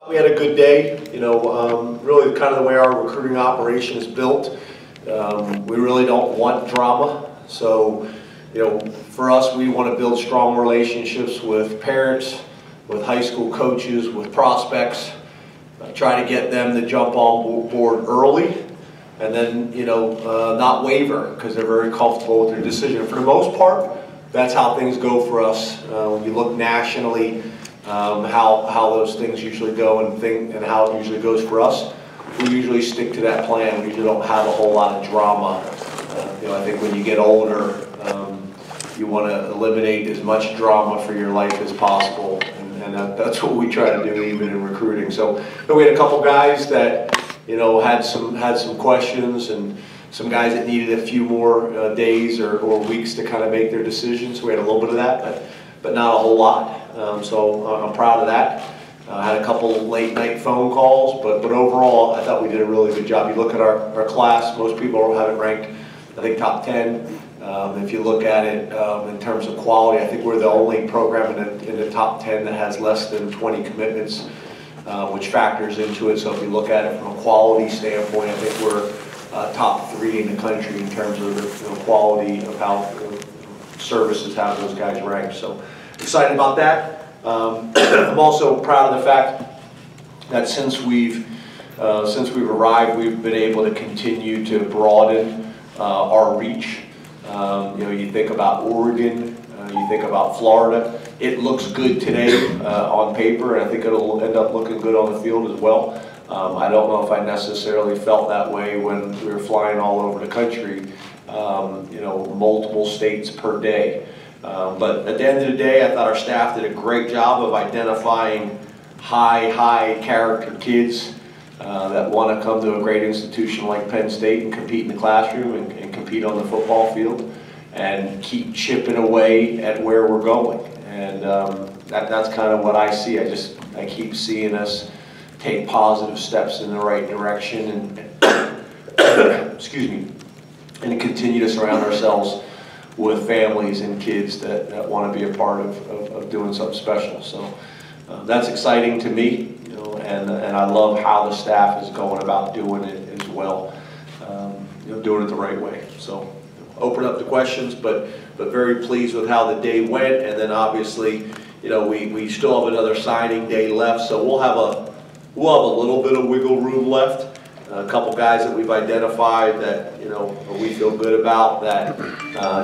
We had a good day, really kind of the way our recruiting operation is built. We really don't want drama. So, for us, we want to build strong relationships with parents, with high school coaches, with prospects, try to get them to jump on board early, and then, not waver because they're very comfortable with their decision. For the most part, that's how things go for us. When you look nationally, how those things usually go and how it usually goes for us, we usually stick to that plan. We usually don't have a whole lot of drama. I think when you get older, you want to eliminate as much drama for your life as possible, and that's what we try to do even in recruiting. So we had a couple guys that had some questions, and some guys that needed a few more days or weeks to kind of make their decisions. We had a little bit of that, but not a whole lot. So I'm proud of that. I had a couple late night phone calls, but overall I thought we did a really good job. You look at our class, most people have it ranked, I think, top 10. If you look at it in terms of quality, I think we're the only program in the top 10 that has less than 20 commitments, which factors into it. So if you look at it from a quality standpoint, I think we're top 3 in the country in terms of the quality of how services have those guys ranked. So excited about that. I'm also proud of the fact that since we've arrived, we've been able to continue to broaden our reach. You think about Oregon, you think about Florida. It looks good today on paper, and I think it'll end up looking good on the field as well. I don't know if I necessarily felt that way when we were flying all over the country, multiple states per day. But at the end of the day, I thought our staff did a great job of identifying high character kids that want to come to a great institution like Penn State and compete in the classroom and compete on the football field and keep chipping away at where we're going. And that's kind of what I see. I keep seeing us take positive steps in the right direction and excuse me, and continue to surround ourselves with families and kids that want to be a part of doing something special. So that's exciting to me, and I love how the staff is going about doing it as well, doing it the right way. So open up to questions, but very pleased with how the day went. And then obviously, we still have another signing day left, so we'll have a little bit of wiggle room left. A couple guys that we've identified that we feel good about that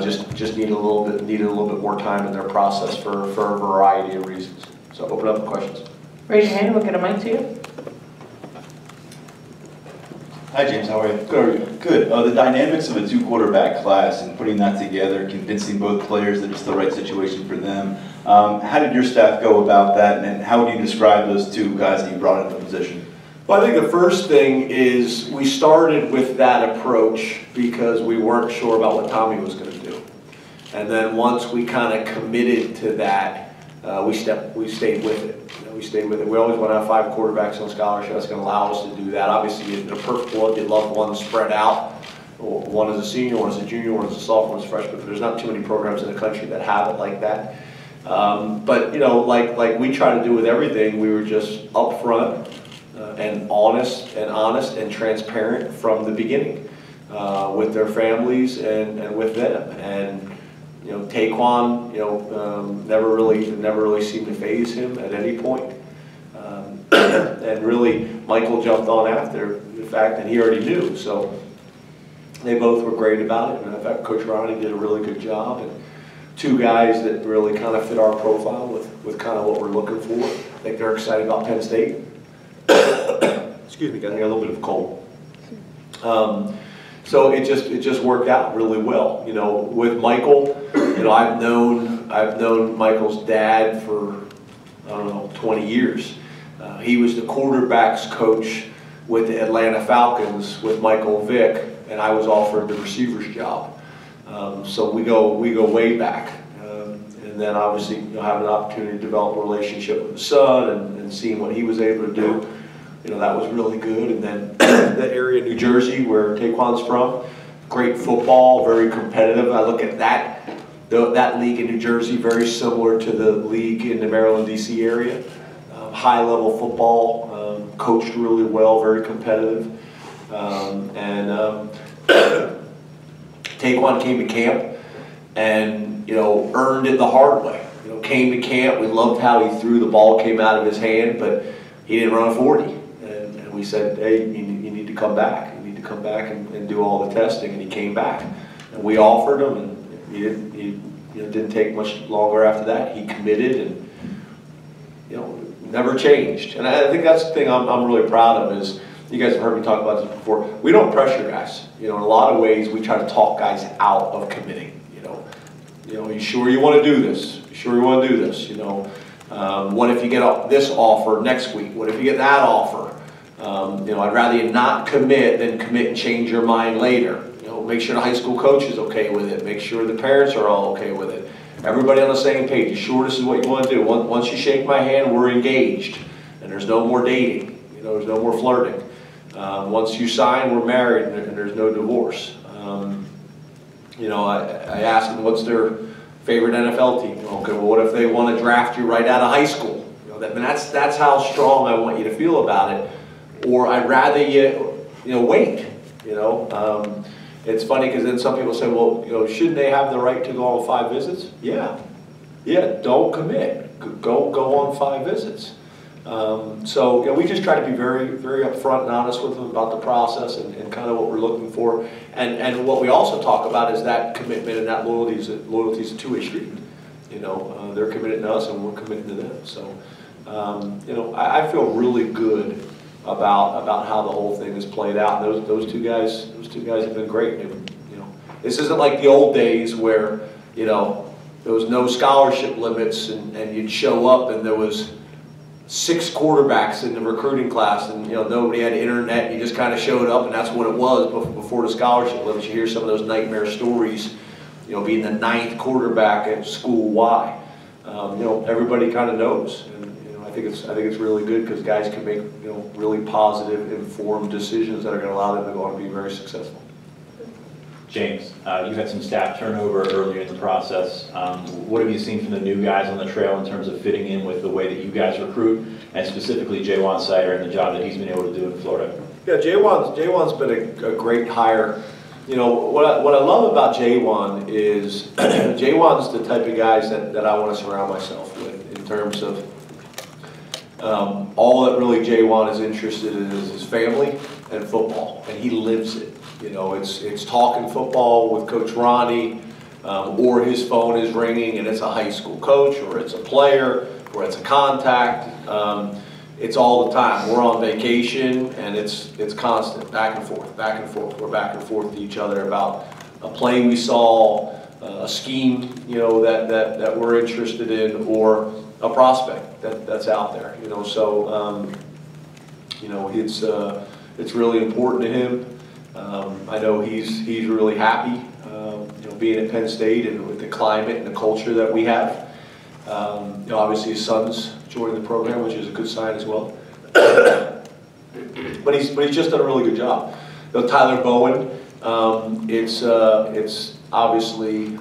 just need a little bit more time in their process for a variety of reasons. So open up the questions. Raise your hand. We'll get a mic to you. Hi James, how are you? Good. How are you? Good. The dynamics of a 2-quarterback class and putting that together, convincing both players that it's the right situation for them. How did your staff go about that, and how would you describe those two guys that you brought into the position? Well, I think the first thing is we started with that approach because we weren't sure about what Tommy was going to do. And then once we kind of committed to that, we stayed with it. We stayed with it. We always want to have 5 quarterbacks on scholarship. That's going to allow us to do that. Obviously, in a perfect world, you'd love one spread out. One is a senior, one is a junior, one is a sophomore, one is a freshman. But there's not too many programs in the country that have it like that. But like we try to do with everything, we were just upfront and honest and transparent from the beginning with their families and with them. And Taekwon, never really seemed to faze him at any point. And really, Michael jumped on after the fact, and he already knew. So they both were great about it. And in fact, Coach Ronnie did a really good job. And 2 guys that really kind of fit our profile with kind of what we're looking for. I think they're excited about Penn State. Excuse me, got a little bit of cold. So it just worked out really well. With Michael, I've known Michael's dad for 20 years. He was the quarterbacks coach with the Atlanta Falcons with Michael Vick, and I was offered the receiver's job. So we go way back. And then obviously having an opportunity to develop a relationship with his son and seeing what he was able to do. That was really good. And then the area of New Jersey where Taekwon's from, great football, very competitive. I look at that league in New Jersey very similar to the league in the Maryland, D.C. area. high-level football, coached really well, very competitive. Taekwon came to camp and, earned it the hard way. Came to camp, we loved how he threw, the ball came out of his hand, but he didn't run a 40. And we said, hey, you need to come back. You need to come back and do all the testing, and he came back. And we offered him, and he didn't take much longer after that. He committed and, never changed. And I think that's the thing I'm really proud of is, you guys have heard me talk about this before, we don't pressure guys. In a lot of ways, we try to talk guys out of committing. You sure you want to do this? You sure you want to do this? What if you get this offer next week? What if you get that offer? I'd rather you not commit than commit and change your mind later. Make sure the high school coach is okay with it. Make sure the parents are all okay with it. Everybody on the same page. You sure this is what you want to do? Once you shake my hand, we're engaged, and there's no more dating. There's no more flirting. Once you sign, we're married, and there's no divorce. I asked them what's their favorite NFL team. Okay, well, what if they want to draft you right out of high school? That's how strong I want you to feel about it. Or I'd rather you wait. It's funny because then some people say, well, shouldn't they have the right to go on 5 visits? Yeah. Don't commit. Go on 5 visits. We just try to be very, very upfront and honest with them about the process and kind of what we're looking for. And what we also talk about is that commitment and that loyalty is a two-way street. They're committed to us and we're committed to them. So, I feel really good about how the whole thing has played out. Those two guys have been great. This isn't like the old days where there was no scholarship limits and you'd show up and there was 6 quarterbacks in the recruiting class, and nobody had internet. You just kind of showed up, and that's what it was before the scholarship limits. You hear some of those nightmare stories, being the 9th quarterback at school Y. Everybody kind of knows, and I think it's really good because guys can make really positive, informed decisions that are going to allow them to go on and be very successful. James, you had some staff turnover earlier in the process. What have you seen from the new guys on the trail in terms of fitting in with the way that you guys recruit, and specifically Jaywan Sider and the job that he's been able to do in Florida? Yeah, Jaywan's been a great hire. What I love about Jaywan is Jaywan's the type of guys that I want to surround myself with in terms of all that really Jaywan is interested in is his family and football, and he lives it. It's talking football with Coach Ronnie, or his phone is ringing and it's a high school coach, or it's a player, or it's a contact. It's all the time. We're on vacation and it's constant, back and forth, back and forth. We're back and forth to each other about a play we saw, a scheme, that we're interested in, or a prospect that's out there. It's really important to him. I know he's really happy, being at Penn State and with the climate and the culture that we have. Obviously his son's joining the program, which is a good sign as well. but he's just done a really good job. Tyler Bowen, it's obviously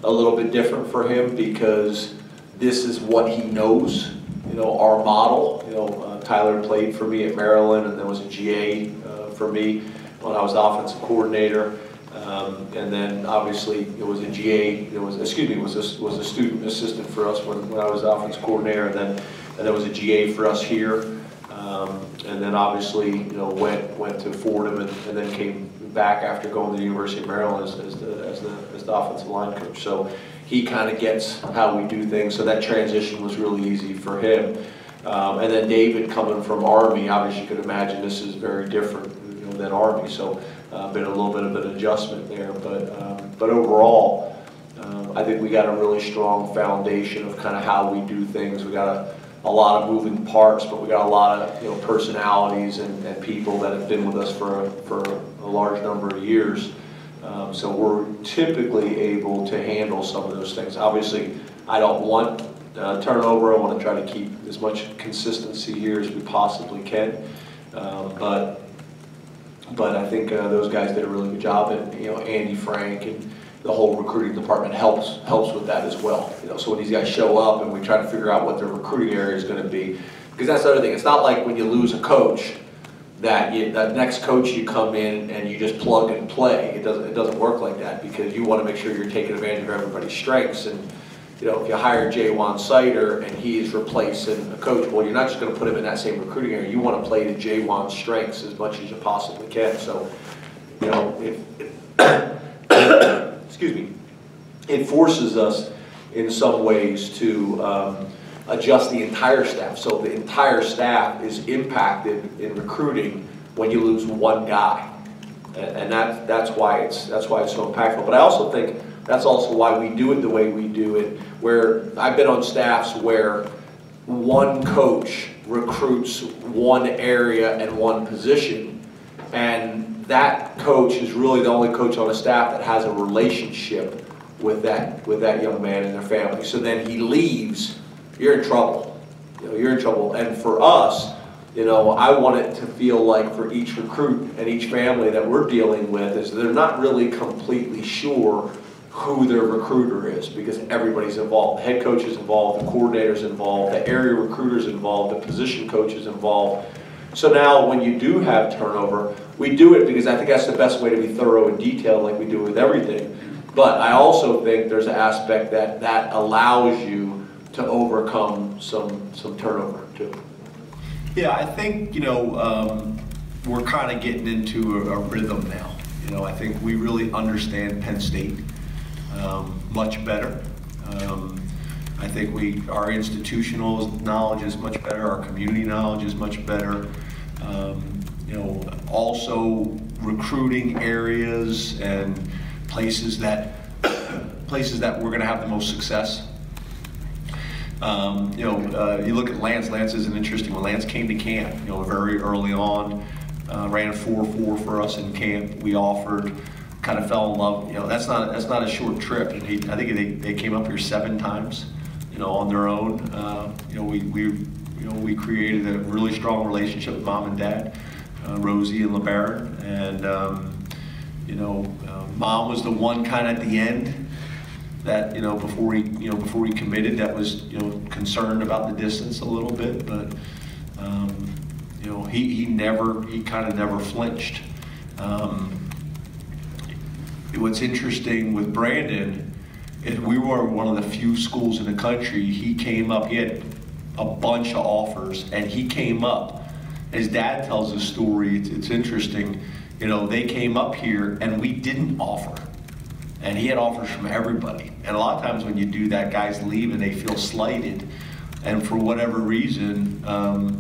a little bit different for him because this is what he knows. Our model. Tyler played for me at Maryland, and there was a GA for me when I was the offensive coordinator, and then obviously it was a GA. Was a student assistant for us when I was the offensive coordinator, and there was a GA for us here, and then obviously went to Fordham and then came back after going to the University of Maryland as the offensive line coach. So he kind of gets how we do things. So that transition was really easy for him. And then David coming from Army, obviously you could imagine this is very different than Army, so been a little bit of an adjustment there, but overall, I think we got a really strong foundation of kind of how we do things. We got a lot of moving parts, but we got a lot of personalities and people that have been with us for a large number of years. So we're typically able to handle some of those things. Obviously, I don't want turnover. I want to try to keep as much consistency here as we possibly can. But I think those guys did a really good job, and Andy Frank the whole recruiting department helps with that as well. You know, so when these guys show up and we try to figure out what their recruiting area is going to be, because that's the other thing. It's not like when you lose a coach that that next coach you come in and you just plug and play. It doesn't work like that, because you want to make sure you're taking advantage of everybody's strengths. And you know, if you hire J1 Sider and he is replacing a coach, well, you're not just going to put him in that same recruiting area. You want to play to J1's strengths as much as you possibly can. So, you know, excuse me, it forces us in some ways to adjust the entire staff. So the entire staff is impacted in recruiting when you lose one guy, and that's why it's so impactful. But I also think that's also why we do it the way we do it. Where I've been on staffs where one coach recruits one area and one position, and that coach is really the only coach on the staff that has a relationship with that young man and their family. So then he leaves, you're in trouble. You know, you're in trouble. And for us, you know, I want it to feel like for each recruit and each family that we're dealing with is they're not really completely sure who their recruiter is, because everybody's involved. The head coach is involved, the coordinator's involved, the area recruiter's involved, the position coach is involved. So now when you do have turnover, we do it because I think that's the best way to be thorough and detailed, like we do with everything. But I also think there's an aspect that allows you to overcome some turnover too. Yeah, I think, you know, we're kind of getting into a rhythm now. You know, I think we really understand Penn State much better. I think our institutional knowledge is much better, our community knowledge is much better. You know, also recruiting areas and places that we're going to have the most success. You know, you look at Lance. Lance is an interesting one. Lance came to camp, you know, very early on, ran a 4.4 for us in camp. We offered, kind of fell in love. You know, that's not a short trip. And I think they came up here 7 times, you know, on their own. You know, we created a really strong relationship with mom and dad, Rosie and LeBaron, and you know, mom was the one kind of at the end that, you know, before he committed, that was, you know, concerned about the distance a little bit, but you know, he kind of never flinched. What's interesting with Brandon is we were one of the few schools in the country. He came up, he had a bunch of offers, and he came up. His dad tells a story, it's interesting. You know, they came up here and we didn't offer. And he had offers from everybody. And a lot of times when you do that, guys leave and they feel slighted. And for whatever reason,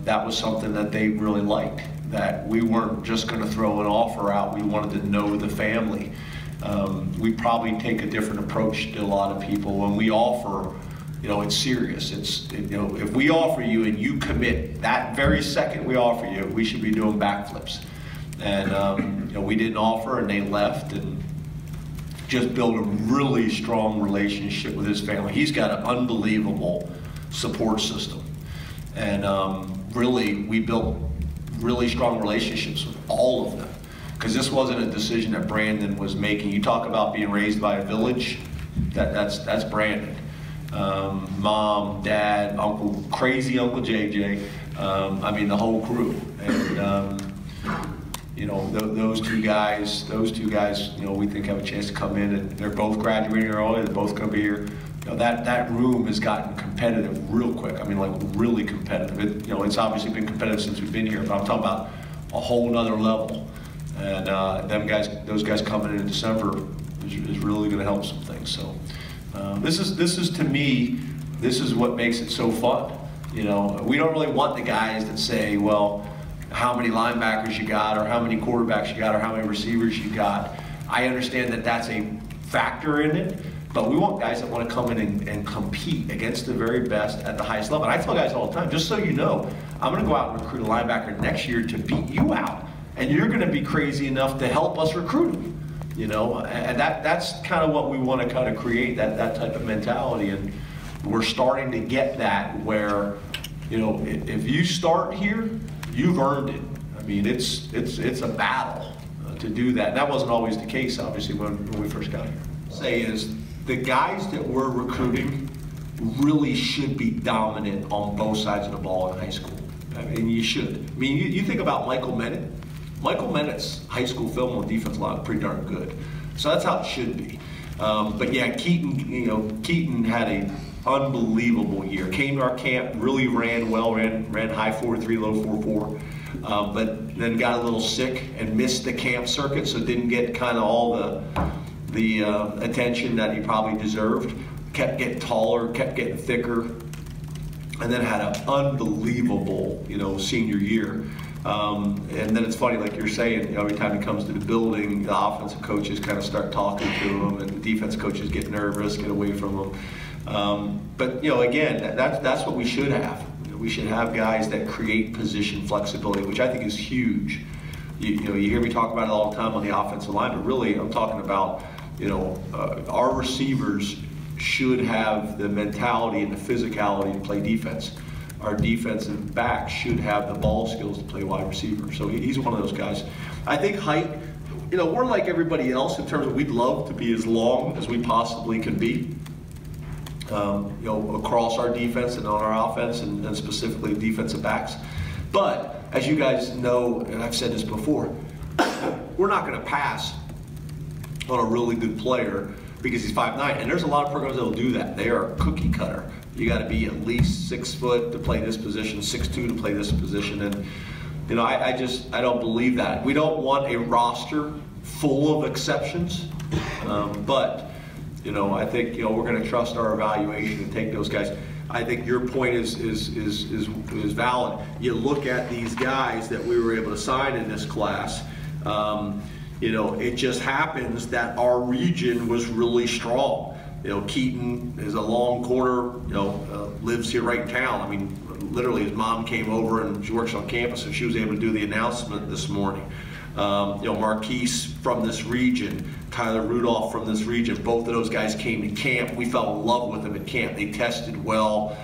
that was something that they really liked. That we weren't just going to throw an offer out. We wanted to know the family. We probably take a different approach to a lot of people. When we offer, you know, it's serious. You know, if we offer you and you commit, that very second we offer you, we should be doing backflips. And you know, we didn't offer, and they left, and just built a really strong relationship with his family. He's got an unbelievable support system, and really, we built really strong relationships with all of them, because this wasn't a decision that Brandon was making. You talk about being raised by a village, that's Brandon. Mom, dad, uncle, crazy Uncle JJ, I mean the whole crew. And you know, those two guys, you know, we think have a chance to come in, and they're both graduating early, they're both going to be here. You know, that room has gotten competitive real quick. I mean, like really competitive. You know, it's obviously been competitive since we've been here, but I'm talking about a whole nother level. And those guys coming in December is really going to help some things. So this is to me, this is what makes it so fun. You know, we don't really want the guys that say, well, how many linebackers you got, or how many quarterbacks you got, or how many receivers you got. I understand that that's a factor in it, but we want guys that want to come in and compete against the very best at the highest level. And I tell guys all the time, just so you know, I'm going to go out and recruit a linebacker next year to beat you out, and you're going to be crazy enough to help us recruit him. You know, and that's kind of what we want to kind of create, that type of mentality. And we're starting to get that where, you know, if you start here, you've earned it. I mean, it's a battle to do that. And that wasn't always the case, obviously, when we first got here. say is the guys that we're recruiting really should be dominant on both sides of the ball in high school. I mean, you should. I mean, you think about Michael Mennett. Michael Mennett's high school film on defense line pretty darn good. So that's how it should be. But yeah, Keaton had an unbelievable year. Came to our camp, really ran well, ran high 4.3, low 4.4, but then got a little sick and missed the camp circuit, so didn't get kind of all the attention that he probably deserved. Kept getting taller, kept getting thicker, and then had an unbelievable, senior year. And then it's funny, like you're saying, every time he comes to the building, the offensive coaches kind of start talking to him, and the defense coaches get nervous, get away from him. But again, that's what we should have. We should have guys that create position flexibility, which I think is huge. You hear me talk about it all the time on the offensive line, but really I'm talking about our receivers should have the mentality and the physicality to play defense. Our defensive back should have the ball skills to play wide receiver. So he's one of those guys. I think height, we're like everybody else in terms of we'd love to be as long as we possibly can be, across our defense and on our offense and specifically defensive backs. But as you guys know, and I've said this before, we're not going to pass on a really good player because he's 5'9", and there's a lot of programs that will do that. They are a cookie cutter. You got to be at least 6 foot to play this position, 6'2" to play this position, and I don't believe that. We don't want a roster full of exceptions, but I think we're going to trust our evaluation and take those guys. I think your point is valid. You look at these guys that we were able to sign in this class. It just happens that our region was really strong. Keaton is a long corner, lives here right in town. I mean, literally his mom came over and she works on campus, and she was able to do the announcement this morning. Marquise from this region, Tyler Rudolph from this region, both of those guys came to camp. We fell in love with them at camp. They tested well,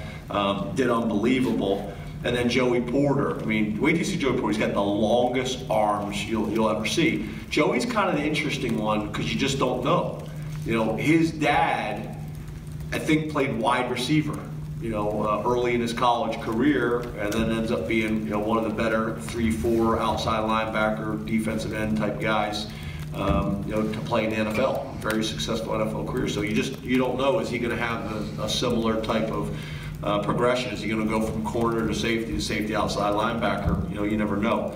did unbelievable. And then Joey Porter. I mean, wait till you see Joey Porter. He's got the longest arms you'll ever see. Joey's kind of the interesting one because you just don't know. His dad, I think, played wide receiver, early in his college career, and then ends up being, one of the better 3-4 outside linebacker, defensive end type guys, to play in the NFL. Very successful NFL career. So you don't know, is he going to have a similar type of progression? Is he going to go from corner to safety outside linebacker? You never know.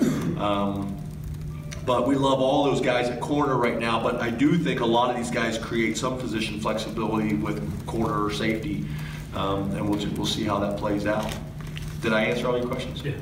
But we love all those guys at corner right now, but I do think a lot of these guys create some position flexibility with corner or safety, and we'll see how that plays out. Did I answer all your questions? Yeah.